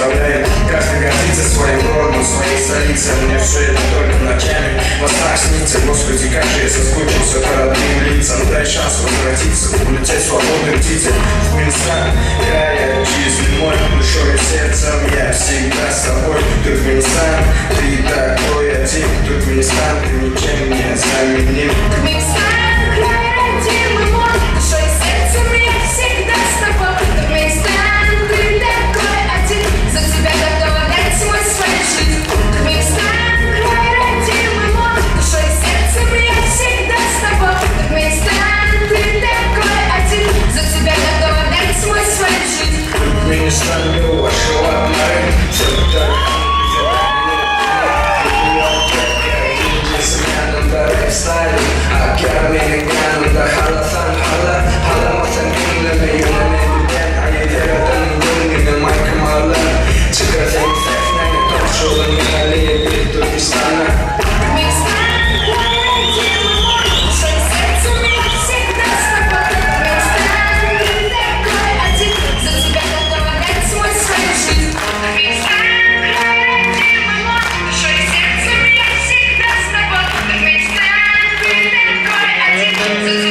представляет. Каждый гордится своим родом, своей столицей. Мне все это только ночами во снах снится. Господи, как же я соскучился по родным лицам. Дай шанс возвратиться, улететь свободной птицей в Афганистан. Я чистый мой, душой и сердцем я всегда с тобой. Туркменистан, ты такой один. Туркменистан, ты ничем не заменим. Туркменистан, край родимый мой, душой и сердцем я всегда с тобой. Туркменистан, ты такой один, за тебя готова дать свой свою жизнь. Туркменистан, край родимый мой, душой и сердцем я всегда с тобой. Туркменистан, ты такой один, за тебя готова дать свой свою жизнь. Туркменистан, мило, шелат на рынок, все так. Akar yanında halasan halamazsan dinleme yönelebilirken ayılardan döngüne maykımalı çıkarsan sesine toş olan yöneliye bir Türkistan'a. This is